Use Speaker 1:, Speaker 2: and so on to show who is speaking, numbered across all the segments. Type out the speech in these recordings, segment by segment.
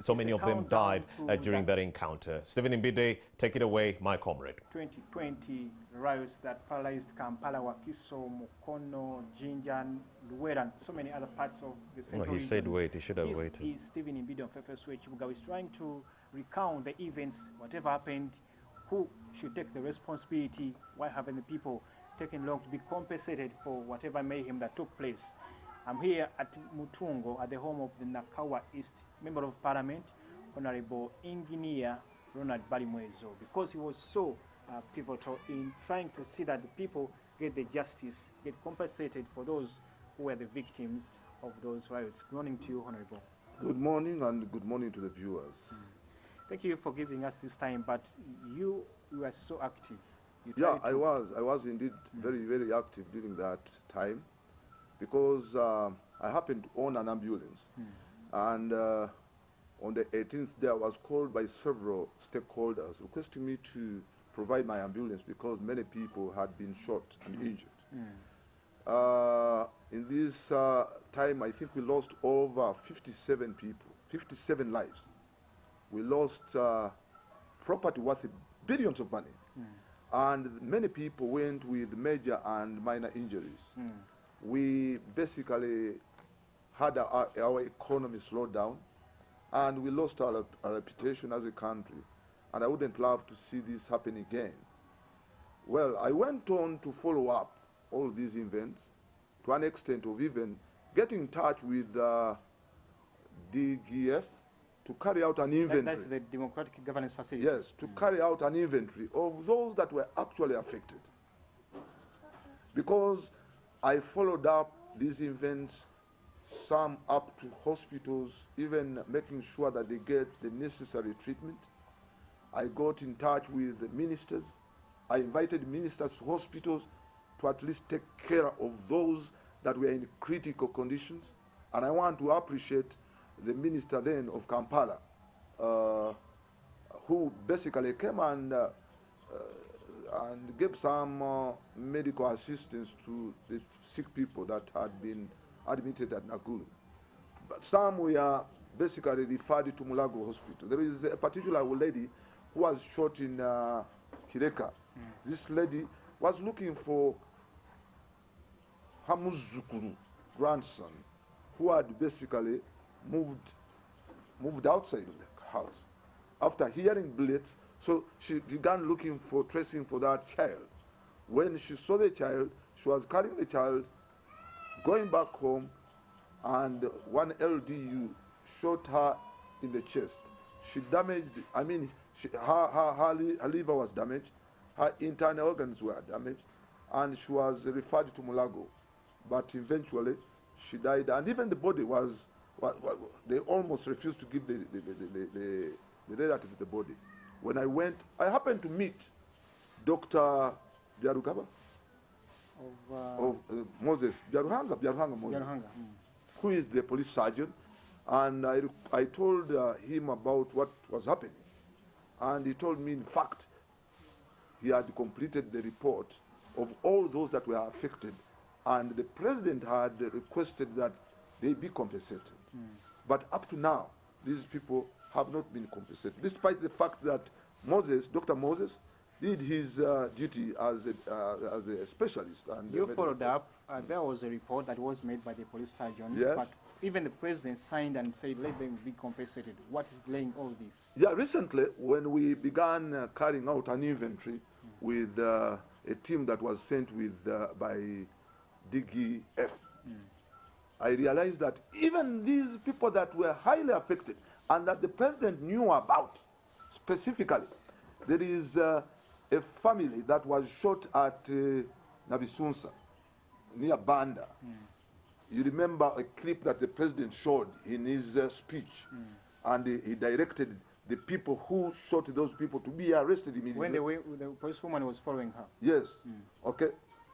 Speaker 1: so many of them died during that encounter. Stephen Mbide, take it away, my comrade.
Speaker 2: 2020 riots that paralyzed Kampala, Wakiso, Mukono, Jinja, Luwera, and so many other parts of the central region.
Speaker 1: He said wait, he should have waited.
Speaker 2: Is Stephen Mbide of FSW Chibuga is trying to recount the events, whatever happened, who should take the responsibility, why haven't the people taken long to be compensated for whatever mayhem that took place. I'm here at Mutungo, at the home of the Nakawa East Member of Parliament, Honorable Engineer Ronald Balimwezo, because he was so pivotal in trying to see that the people get the justice, get compensated for those who were the victims of those riots. Good morning to you, Honorable.
Speaker 3: Good morning, and good morning to the viewers.
Speaker 2: Thank you for giving us this time, but you were so active.
Speaker 3: Yeah, I was indeed very, very active during that time, because I happened to own an ambulance. And on the 18th day, I was called by several stakeholders requesting me to provide my ambulance because many people had been shot and injured. In this time, I think we lost over 57 people, 57 lives. We lost property worth billions of money. And many people went with major and minor injuries. We basically had our economy slowed down, and we lost our reputation as a country. And I wouldn't love to see this happen again. Well, I went on to follow up all these events to an extent of even getting in touch with DGF to carry out an inventory.
Speaker 2: That's the Democratic Governance Facility.
Speaker 3: Yes, to carry out an inventory of those that were actually affected. Because I followed up these events, some up to hospitals, even making sure that they get the necessary treatment. I got in touch with the ministers. I invited ministers to hospitals to at least take care of those that were in critical conditions. And I want to appreciate the minister then of Kampala, who basically came and gave some medical assistance to the sick people that had been admitted at Nakuru. But some were basically referred to Mulago Hospital. There is a particular lady who was shot in Kireka. This lady was looking for her Muzukuru grandson, who had basically moved outside of the house. After hearing bullets, so she began looking for, tracing for that child. When she saw the child, she was carrying the child, going back home, and one LDU shot her in the chest. She damaged, I mean, her liver was damaged, her internal organs were damaged, and she was referred to Mulago. But eventually, she died, and even the body was, they almost refused to give the relative the body. When I went, I happened to meet Dr. Byarugaba of Moses, Byaruhanga Moses, who is the police sergeant, and I told him about what was happening. And he told me, in fact, he had completed the report of all those that were affected, and the president had requested that they be compensated. But up to now, these people have not been compensated, despite the fact that Moses, Dr. Moses, did his duty as a specialist. And
Speaker 2: you followed up. There was a report that was made by the police sergeant.
Speaker 3: Yes.
Speaker 2: But even the president signed and said, let them be compensated. What is delaying all this?
Speaker 3: Yeah, recently, when we began carrying out an inventory with a team that was sent with by DGF, I realized that even these people that were highly affected and that the president knew about specifically, there is a family that was shot at Nabisunsa, near Banda. You remember a clip that the president showed in his speech, and he directed the people who shot those people to be arrested immediately.
Speaker 2: When the policewoman was following her?
Speaker 3: Yes, okay.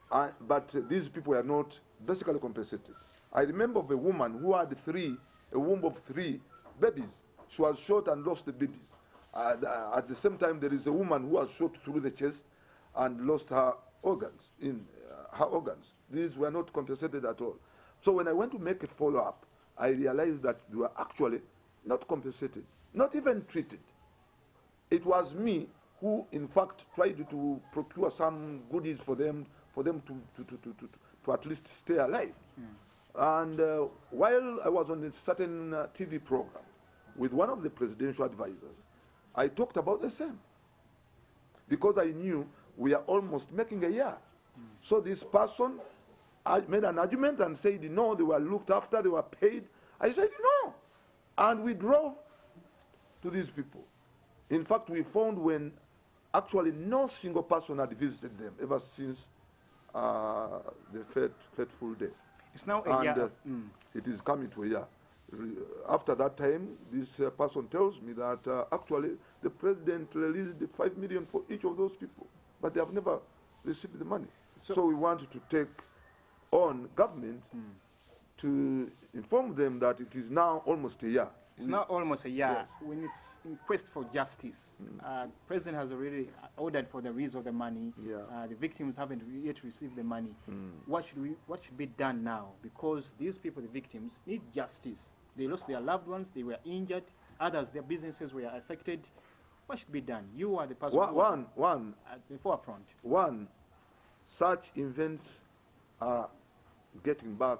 Speaker 3: But these people are not basically compensated. I remember of a woman who had a womb of 3 babies. She was shot and lost the babies. At the same time, there is a woman who was shot through the chest and lost her organs. These were not compensated at all. So when I went to make a follow-up, I realized that there were actually not compensated, not even treated. It was me who, in fact, tried to procure some goodies for them to at least stay alive. And while I was on a certain TV program with one of the presidential advisors, I talked about the same. Because I knew we are almost making a year. So this person made an argument and said, no, they were looked after, they were paid. I said, no. And we drove to these people. In fact, we found when actually no single person had visited them ever since the fateful day.
Speaker 2: It's now a year.
Speaker 3: It is coming to a year. After that time, this person tells me that actually the president released 5 million for each of those people, but they have never received the money. So we want to take on government to inform them that it is now almost a year.
Speaker 2: It's now almost a year.
Speaker 3: Yes.
Speaker 2: When it's in quest for justice, the president has already ordered for the release of the money.
Speaker 3: Yeah.
Speaker 2: The victims haven't yet received the money. What should be done now? Because these people, the victims, need justice. They lost their loved ones. They were injured. Others, their businesses were affected. What should be done? You are the person
Speaker 3: One
Speaker 2: at the forefront.
Speaker 3: One, such events are getting back,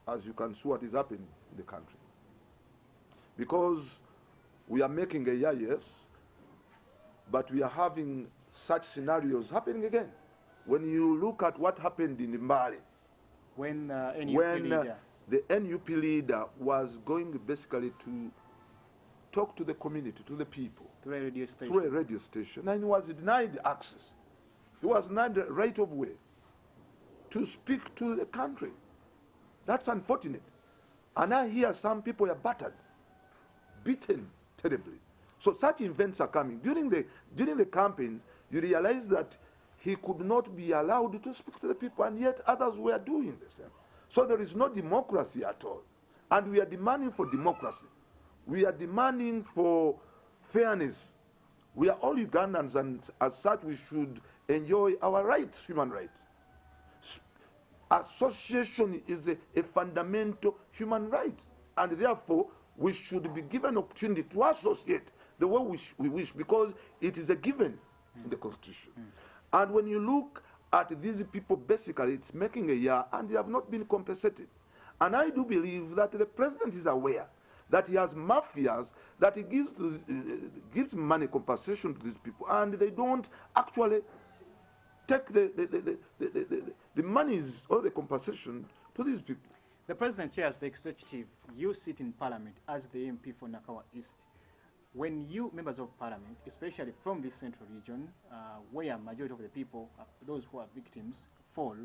Speaker 3: as you can see what is happening in the country. Because we are making a year, yes, but we are having such scenarios happening again. When you look at what happened in Mbale,
Speaker 2: When
Speaker 3: the NUP leader was going basically to talk to the community, to the people,
Speaker 2: through a radio station.
Speaker 3: through a radio station, and he was denied access. He was denied the right of way to speak to the country. That's unfortunate. And I hear some people are battered, beaten terribly. So such events are coming. During the campaigns, you realize that he could not be allowed to speak to the people, and yet others were doing the same. So there is no democracy at all. And we are demanding for democracy. We are demanding for fairness. We are all Ugandans, and as such we should enjoy our rights, human rights. Association is a fundamental human right, and therefore we should be given opportunity to associate the way we wish, because it is a given in the Constitution. And when you look at these people, basically it's making a year and they have not been compensated. And I do believe that the president is aware that he has mafias that he gives money compensation to these people, and they don't actually take the monies or the compensation to these people.
Speaker 2: The president chairs the executive. You sit in parliament as the MP for Nakawa East. When you, members of parliament, especially from this central region, where majority of the people, those who are victims, fall,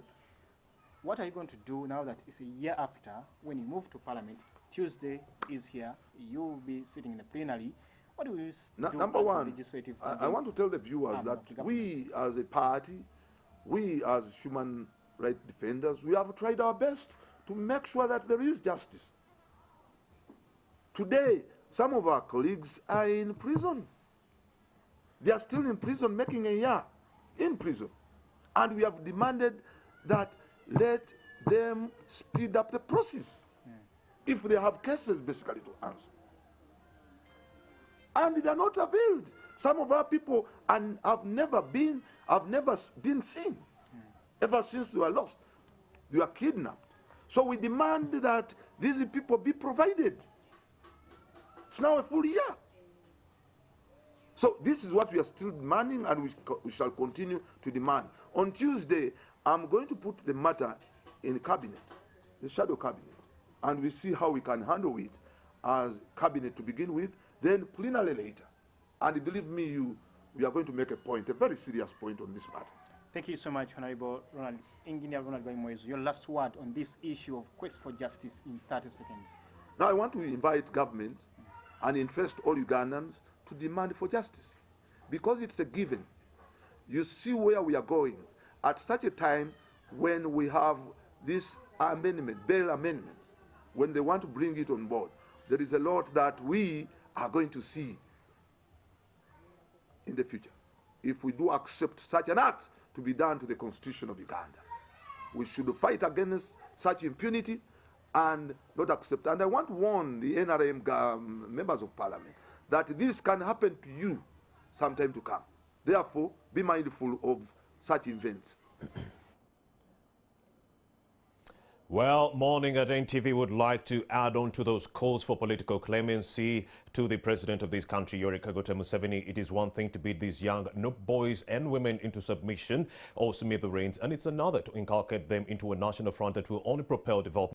Speaker 2: what are you going to do now that it's a year after, when you move to parliament? Tuesday is here, you'll be sitting in the plenary. What do you do?
Speaker 3: Number one,
Speaker 2: legislative
Speaker 3: I want to tell the viewers that we as a party, we as human rights defenders, we have tried our best to make sure that there is justice. Today, some of our colleagues are in prison. They are still in prison, making a year in prison. And we have demanded that let them speed up the process if they have cases basically to answer. And they are not availed. Some of our people have never been seen ever since they were lost. They were kidnapped. So we demand that these people be provided. It's now a full year. So this is what we are still demanding, and we shall continue to demand. On Tuesday, I'm going to put the matter in cabinet, the shadow cabinet, and we see how we can handle it as cabinet to begin with, then plenary later. And believe me, we are going to make a point, a very serious point on this matter.
Speaker 2: Thank you so much, Honorable Engineer Ronald Baimoezu. Your last word on this issue of quest for justice in 30 seconds.
Speaker 3: Now I want to invite government and interest all Ugandans to demand for justice, because it's a given. You see where we are going at such a time when we have this amendment, bail amendment, when they want to bring it on board. There is a lot that we are going to see in the future if we do accept such an act to be done to the Constitution of Uganda. We should fight against such impunity and not accept. And I want to warn the NRM members of parliament that this can happen to you sometime to come. Therefore, be mindful of such events.
Speaker 1: Well, Morning at NTV would like to add on to those calls for political clemency to the president of this country, Yoweri Kaguta Museveni. It is one thing to beat these young boys and women into submission or smithereens, and it's another to inculcate them into a national front that will only propel development.